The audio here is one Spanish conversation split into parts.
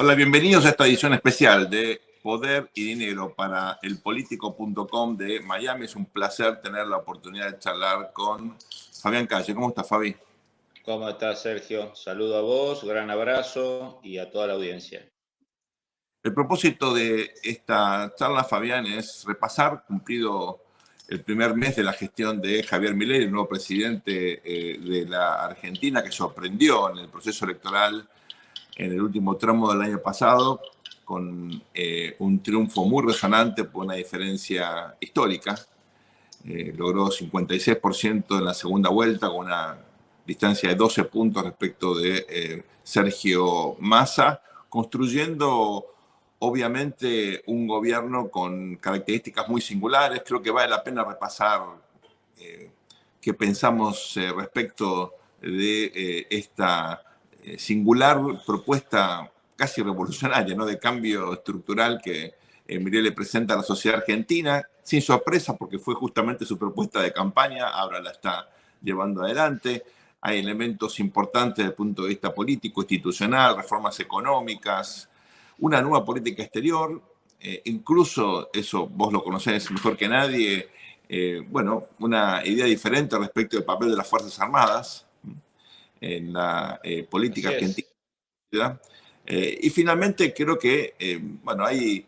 Hola, bienvenidos a esta edición especial de Poder y Dinero para elpolitico.com de Miami. Es un placer tener la oportunidad de charlar con Fabián Calle. ¿Cómo estás, Fabi? ¿Cómo estás, Sergio? Saludo a vos, gran abrazo y a toda la audiencia. El propósito de esta charla, Fabián, es repasar, cumplido el primer mes de la gestión de Javier Milei, el nuevo presidente de la Argentina, que sorprendió en el proceso electoral en el último tramo del año pasado, con un triunfo muy resonante por una diferencia histórica. Logró 56% en la segunda vuelta, con una distancia de 12 puntos respecto de Sergio Massa, construyendo obviamente un gobierno con características muy singulares. Creo que vale la pena repasar qué pensamos respecto de esta singular propuesta casi revolucionaria, ¿no? De cambio estructural que Milei le presenta a la sociedad argentina, sin sorpresa porque fue justamente su propuesta de campaña, ahora la está llevando adelante. Hay elementos importantes desde el punto de vista político, institucional, reformas económicas, una nueva política exterior, incluso, eso vos lo conocés mejor que nadie, bueno, una idea diferente respecto del papel de las Fuerzas Armadas en la política Así argentina. es. Y finalmente creo que, bueno, hay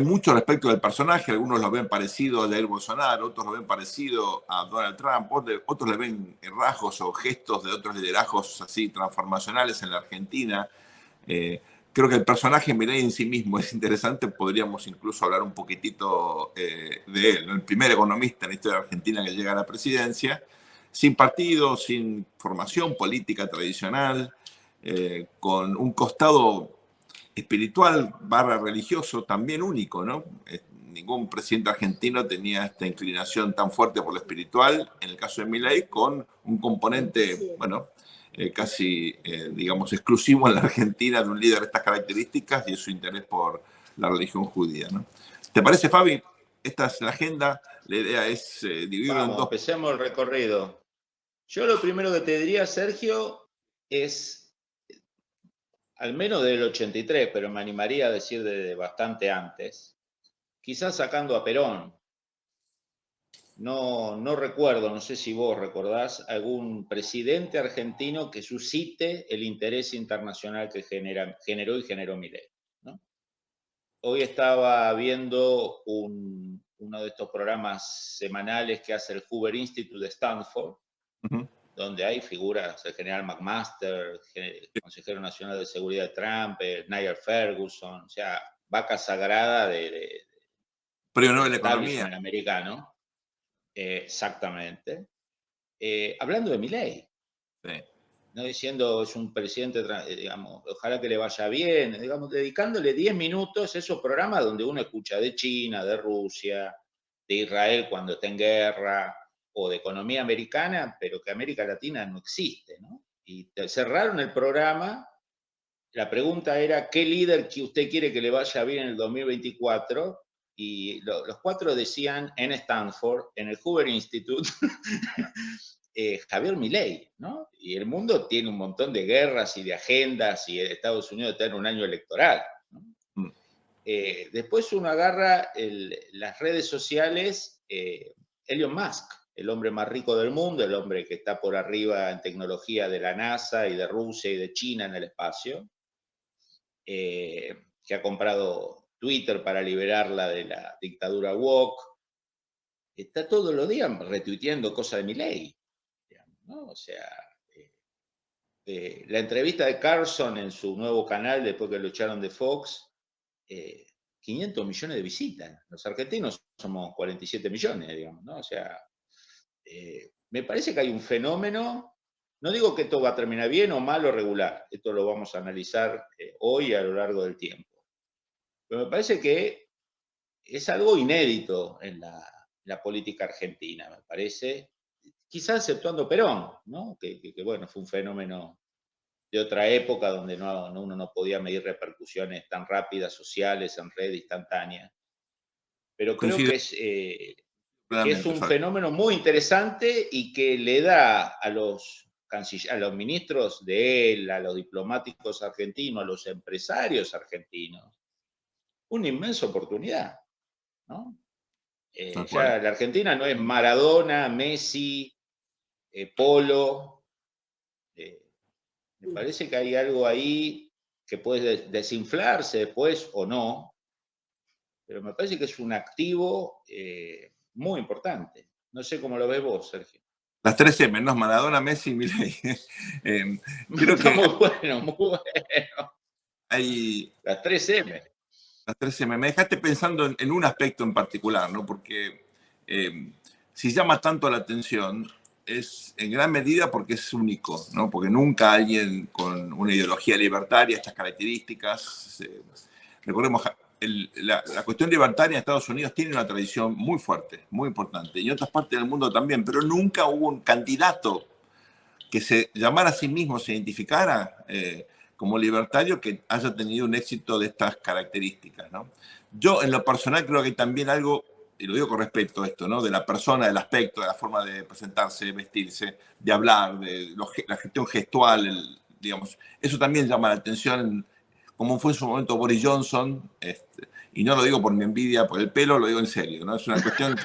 mucho respecto del personaje, algunos lo ven parecido a Jair Bolsonaro, otros lo ven parecido a Donald Trump, otros le ven rasgos o gestos de otros liderazgos así transformacionales en la Argentina. Eh, Creo que el personaje Milei en sí mismo es interesante, podríamos incluso hablar un poquitito de él, ¿no? El primer economista en la historia de Argentina que llega a la presidencia, sin partido, sin formación política tradicional, con un costado espiritual barra religioso también único, ¿no? Ningún presidente argentino tenía esta inclinación tan fuerte por lo espiritual, en el caso de Milei, con un componente, bueno, casi, digamos, exclusivo en la Argentina de un líder de estas características y es su interés por la religión judía, ¿no? ¿Te parece, Fabi? Esta es la agenda, la idea es dividirlo en Vamos, dos. empecemos el recorrido. Yo lo primero que te diría, Sergio, es, al menos del 83, pero me animaría a decir de bastante antes, quizás sacando a Perón. No recuerdo, no sé si vos recordás, algún presidente argentino que suscite el interés internacional que generó y generó Milei, ¿no? Hoy estaba viendo uno de estos programas semanales que hace el Hoover Institute de Stanford, Uh-huh. donde hay figuras, el general McMaster, consejero nacional de seguridad de Trump, Nigel Ferguson, o sea, vaca sagrada Premio Nobel del de Economía. establishment americano, exactamente. Hablando de Milley, Sí. no diciendo es un presidente, digamos, ojalá que le vaya bien, digamos, dedicándole 10 minutos a esos programas donde uno escucha de China, de Rusia, de Israel cuando está en guerra, o de economía americana, pero que América Latina no existe, ¿no? Y cerraron el programa, la pregunta era, ¿qué líder que usted quiere que le vaya bien en el 2024? Y los cuatro decían en Stanford, en el Hoover Institute, Javier Milei, ¿no? Y el mundo tiene un montón de guerras y de agendas y Estados Unidos está en un año electoral, ¿no? Mm. Después uno agarra las redes sociales, Elon Musk, el hombre más rico del mundo, el hombre que está por arriba en tecnología de la NASA y de Rusia y de China en el espacio, que ha comprado Twitter para liberarla de la dictadura woke, está todos los días retuiteando cosas de Milei, ¿no? O sea, la entrevista de Carlson en su nuevo canal, después que lo echaron de Fox, 500 millones de visitas. Los argentinos somos 47 millones, digamos, ¿no? O sea, me parece que hay un fenómeno, no digo que esto va a terminar bien o mal o regular, esto lo vamos a analizar hoy a lo largo del tiempo, pero me parece que es algo inédito en la política argentina, me parece, quizás exceptuando Perón, ¿no? Que bueno, fue un fenómeno de otra época donde uno no podía medir repercusiones tan rápidas sociales en red instantánea. Pero creo Coincido que es plenamente, un Fabi. fenómeno muy interesante y que le da a los a los ministros de él, a los diplomáticos argentinos, a los empresarios argentinos, una inmensa oportunidad, ¿no? Tal cual. Ya la Argentina no es Maradona, Messi, Polo. Me parece que hay algo ahí que puede desinflarse después o no, pero me parece que es un activo muy importante. No sé cómo lo ves vos, Sergio. Las 3M, ¿no? Maradona, Messi, Milei. Creo Está que muy bueno, muy bueno. hay, Las 3M. las 3M. Me dejaste pensando en un aspecto en particular, ¿no? Porque si llama tanto la atención, es en gran medida porque es único, ¿no? Porque nunca alguien con una ideología libertaria, estas características, recordemos, la cuestión libertaria en Estados Unidos tiene una tradición muy fuerte, muy importante, y en otras partes del mundo también, pero nunca hubo un candidato que se llamara a sí mismo, se identificara como libertario, que haya tenido un éxito de estas características, ¿no? Yo, en lo personal, creo que hay también algo, y lo digo con respecto a esto, ¿no? De la persona, del aspecto, de la forma de presentarse, de vestirse, de hablar, de la gestión gestual, digamos. Eso también llama la atención, como fue en su momento Boris Johnson, y no lo digo por mi envidia por el pelo, lo digo en serio, ¿no? Es una cuestión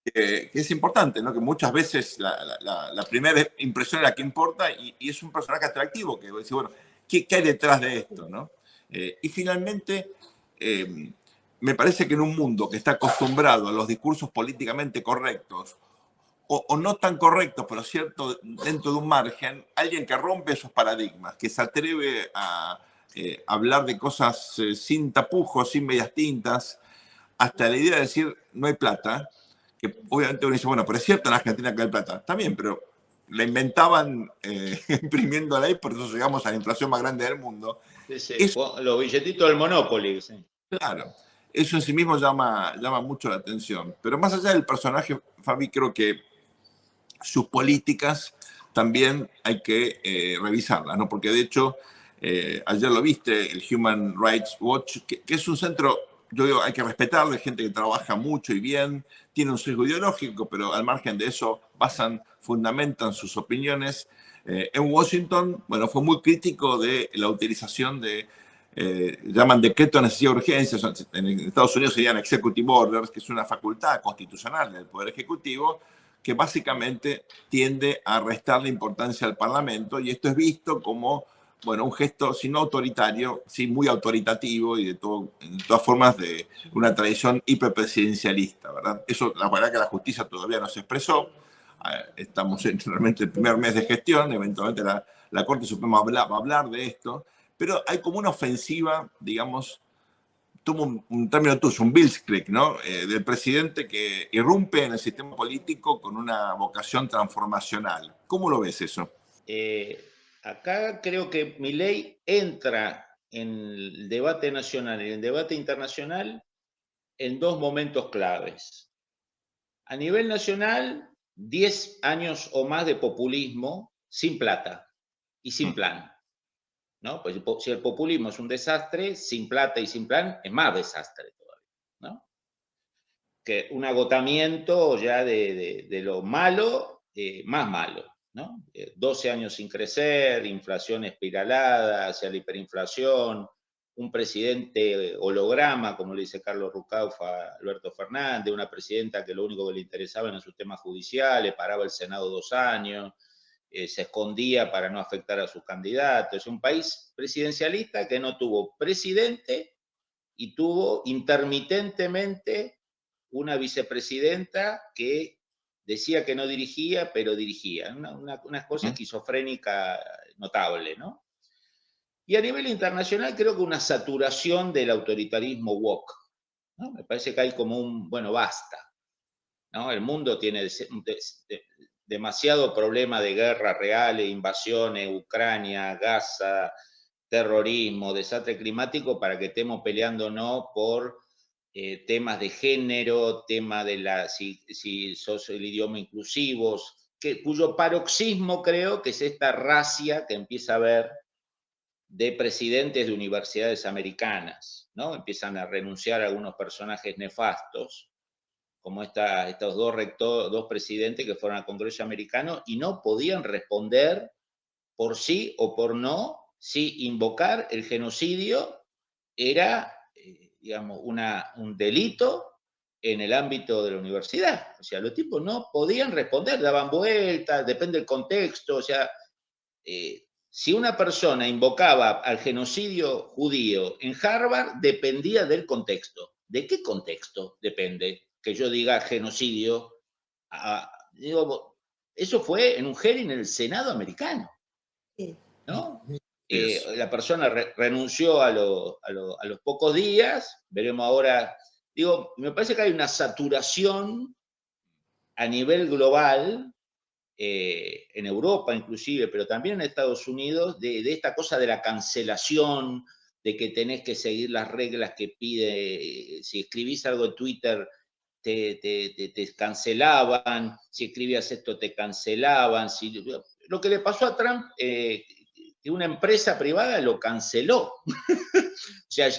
que es importante, ¿no? Que muchas veces la primera impresión es la que importa y es un personaje atractivo que decir, bueno, ¿qué hay detrás de esto, ¿no? Y finalmente, eh, me parece que en un mundo que está acostumbrado a los discursos políticamente correctos o no tan correctos, pero cierto, dentro de un margen, alguien que rompe esos paradigmas, que se atreve a hablar de cosas sin tapujos, sin medias tintas, hasta la idea de decir no hay plata, que obviamente uno dice, bueno, pero es cierto en Argentina que hay plata. Está bien, pero la inventaban imprimiéndola ahí, por eso llegamos a la inflación más grande del mundo. Sí, sí. Eso, Los billetitos del Monopoly. Sí. claro, eso en sí mismo llama mucho la atención. Pero más allá del personaje, Fabi, creo que sus políticas también hay que revisarlas, ¿no? Porque de hecho, ayer lo viste, el Human Rights Watch, que es un centro, yo digo, hay que respetarlo, hay gente que trabaja mucho y bien, tiene un sesgo ideológico, pero al margen de eso fundamentan sus opiniones. En Washington, bueno, fue muy crítico de la utilización de, llaman decreto de necesidad de urgencia, en Estados Unidos serían executive orders, que es una facultad constitucional del Poder Ejecutivo, que básicamente tiende a restarle importancia al Parlamento, y esto es visto como, bueno, un gesto, si no autoritario, sí muy autoritativo y de todas formas de una tradición hiperpresidencialista, ¿verdad? Eso, la verdad que la justicia todavía no se expresó, estamos en realmente el primer mes de gestión, eventualmente la Corte Suprema va a hablar de esto, pero hay como una ofensiva, digamos, tuvo un término tuyo, un Blitzkrieg, ¿no? Del presidente que irrumpe en el sistema político con una vocación transformacional. ¿Cómo lo ves eso? Acá creo que Milei entra en el debate nacional y en el debate internacional en dos momentos claves. A nivel nacional, 10 años o más de populismo sin plata y sin plan, ¿no? Pues si el populismo es un desastre, sin plata y sin plan es más desastre todavía, ¿no? Que un agotamiento ya de lo malo, más malo, ¿no? 12 años sin crecer, inflación espiralada hacia la hiperinflación, un presidente holograma, como le dice Carlos Rucauf a Alberto Fernández, una presidenta que lo único que le interesaba eran sus temas judiciales, paraba el Senado 2 años, se escondía para no afectar a sus candidatos. Es un país presidencialista que no tuvo presidente y tuvo intermitentemente una vicepresidenta que decía que no dirigía, pero dirigía. Una cosa esquizofrénica notable, ¿no? Y a nivel internacional creo que una saturación del autoritarismo woke, ¿no? Me parece que hay como un, bueno, basta, ¿no? El mundo tiene demasiado problema de guerra reales, invasiones, Ucrania, Gaza, terrorismo, desastre climático, para que estemos peleándonos por temas de género, tema de si sos el idioma inclusivos, cuyo paroxismo creo que es esta racia que empieza a haber de presidentes de universidades americanas, ¿no? Empiezan a renunciar a algunos personajes nefastos como estos dos presidentes que fueron al Congreso americano y no podían responder por sí o por no si invocar el genocidio era, digamos, un delito en el ámbito de la universidad. O sea, los tipos no podían responder, daban vueltas, depende del contexto. O sea, si una persona invocaba al genocidio judío en Harvard, dependía del contexto. ¿De qué contexto depende que yo diga genocidio? Digo, eso fue en un hearing en el Senado americano, ¿no? La persona renunció a los pocos días, veremos ahora. Digo, me parece que hay una saturación a nivel global, en Europa inclusive, pero también en Estados Unidos, de esta cosa de la cancelación, de que tenés que seguir las reglas que pide, si escribís algo en Twitter, te cancelaban, si escribías esto te cancelaban. Lo que le pasó a Trump, que una empresa privada lo canceló. O sea,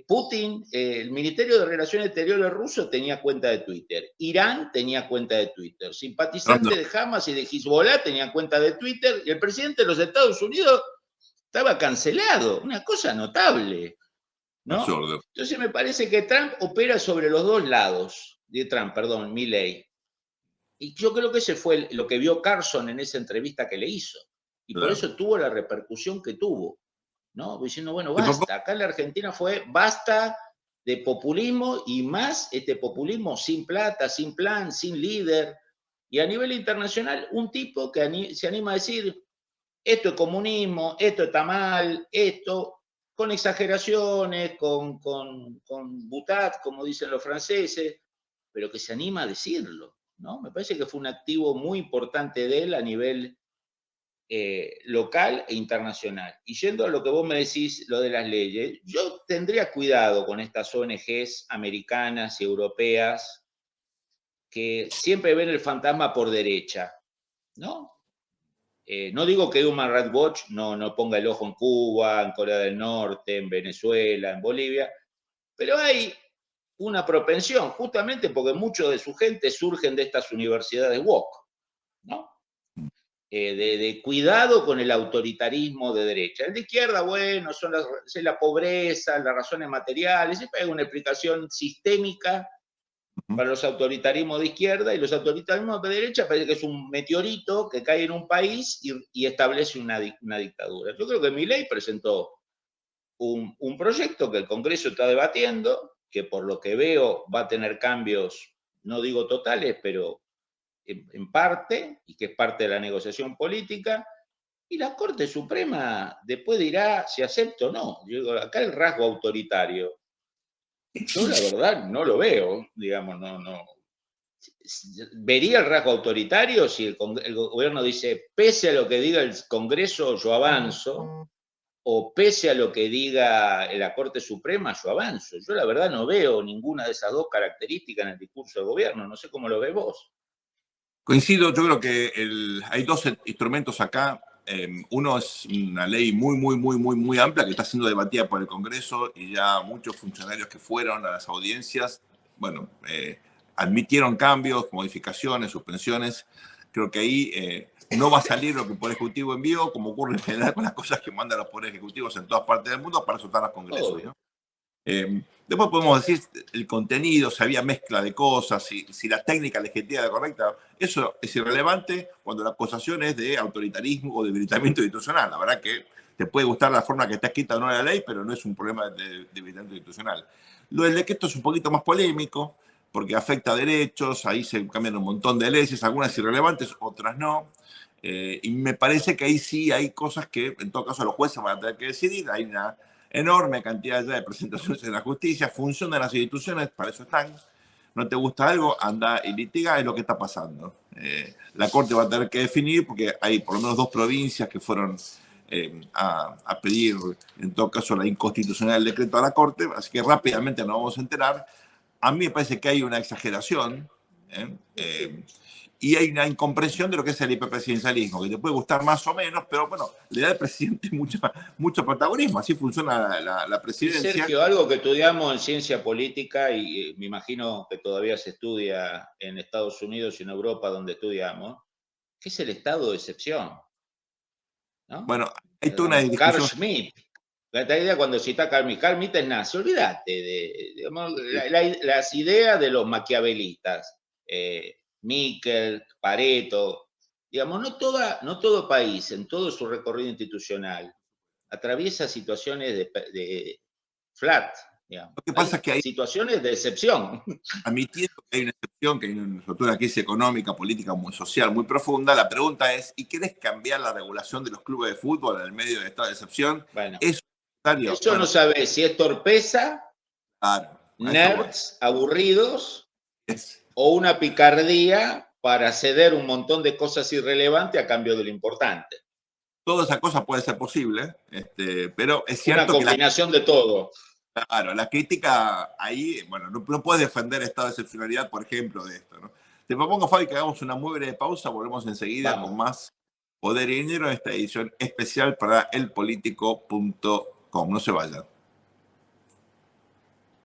Putin, el Ministerio de Relaciones Exteriores ruso tenía cuenta de Twitter, Irán tenía cuenta de Twitter, simpatizantes de Hamas y de Hezbollah tenían cuenta de Twitter, y el presidente de los Estados Unidos estaba cancelado, una cosa notable, ¿no? Absurdo. Entonces me parece que Trump opera sobre los dos lados, Milley. Y yo creo que ese fue lo que vio Carson en esa entrevista que le hizo, y por eso tuvo la repercusión que tuvo, ¿no? Diciendo, bueno, basta. Acá en la Argentina fue basta de populismo, y más este populismo sin plata, sin plan, sin líder. Y a nivel internacional, un tipo que se anima a decir, esto es comunismo, esto está mal, esto, con exageraciones, con boutade, como dicen los franceses, pero que se anima a decirlo, ¿no? Me parece que fue un activo muy importante de él a nivel local e internacional. Y yendo a lo que vos me decís, lo de las leyes, yo tendría cuidado con estas ONGs americanas y europeas que siempre ven el fantasma por derecha, ¿no? No digo que Human Rights Watch no ponga el ojo en Cuba, en Corea del Norte, en Venezuela, en Bolivia, pero hay una propensión, justamente porque muchos de su gente surgen de estas universidades woke, ¿no? De cuidado con el autoritarismo de derecha. El de izquierda, bueno, es la pobreza, las razones materiales, siempre hay una explicación sistémica para los autoritarismos de izquierda, y los autoritarismos de derecha parece que es un meteorito que cae en un país y establece una dictadura. Yo creo que Milei presentó un proyecto que el Congreso está debatiendo, que por lo que veo va a tener cambios, no digo totales, pero en parte, y que es parte de la negociación política, y la Corte Suprema después dirá si acepta o no. Yo digo, acá el rasgo autoritario, yo la verdad no lo veo, digamos, no. Vería el rasgo autoritario si el gobierno dice, pese a lo que diga el Congreso, yo avanzo, o pese a lo que diga la Corte Suprema, yo avanzo. Yo la verdad no veo ninguna de esas dos características en el discurso del gobierno, no sé cómo lo ves vos. Coincido, yo creo que hay dos instrumentos acá. Uno es una ley muy amplia que está siendo debatida por el Congreso, y ya muchos funcionarios que fueron a las audiencias, bueno, admitieron cambios, modificaciones, suspensiones. Creo que ahí no va a salir lo que el Poder Ejecutivo envió, como ocurre en general con las cosas que mandan los Poderes Ejecutivos en todas partes del mundo, para eso están los Congresos, ¿no? Después podemos decir el contenido, si había mezcla de cosas, si la técnica legislativa era correcta. Eso es irrelevante cuando la acusación es de autoritarismo o debilitamiento institucional. La verdad que te puede gustar la forma que está escrita o no la ley, pero no es un problema de debilitamiento institucional. Lo del decreto es un poquito más polémico, porque afecta a derechos, ahí se cambian un montón de leyes, algunas irrelevantes, otras no. Y me parece que ahí sí hay cosas que, en todo caso, los jueces van a tener que decidir. Hay una enorme cantidad ya de presentaciones en la justicia, funcionan las instituciones, para eso están. No te gusta algo, anda y litiga, es lo que está pasando. La Corte va a tener que definir, porque hay por lo menos dos provincias que fueron a pedir, en todo caso, la inconstitucionalidad del decreto a la Corte, así que rápidamente nos vamos a enterar. A mí me parece que hay una exageración, y hay una incomprensión de lo que es el hiperpresidencialismo, que te puede gustar más o menos, pero bueno, le da al presidente mucho protagonismo, así funciona la Y presidencia. Sergio, algo que estudiamos en ciencia política, y me imagino que todavía se estudia en Estados Unidos y en Europa, donde estudiamos, que es el estado de excepción, ¿no? Bueno, hay toda una Carl discusión. Schmitt. La idea cuando cita Carl Schmitt es nazi, olvídate digamos, las ideas de los maquiavelistas, Miquel, Pareto, digamos, no todo país, en todo su recorrido institucional, atraviesa situaciones de flat, digamos. Lo que Hay pasa es que hay, situaciones de excepción. admitiendo que hay una excepción, que hay una crisis económica, política, muy social, muy profunda, la pregunta es, ¿y querés cambiar la regulación de los clubes de fútbol en el medio de esta excepción? Bueno, ¿Es necesario? eso Bueno, no sabe si es torpeza, claro, a eso voy. nerds aburridos Es, o una picardía para ceder un montón de cosas irrelevantes a cambio de lo importante. toda esa cosa puede ser posible, pero es Una cierto que combinación de todo. claro, la crítica ahí, bueno, no puedes defender estado de excepcionalidad, por ejemplo, de esto, ¿no? Te propongo, Fabi, que hagamos una muy breve pausa, volvemos enseguida con Vamos. más Poder y Dinero en esta edición especial para elpolitico.com. No se vayan.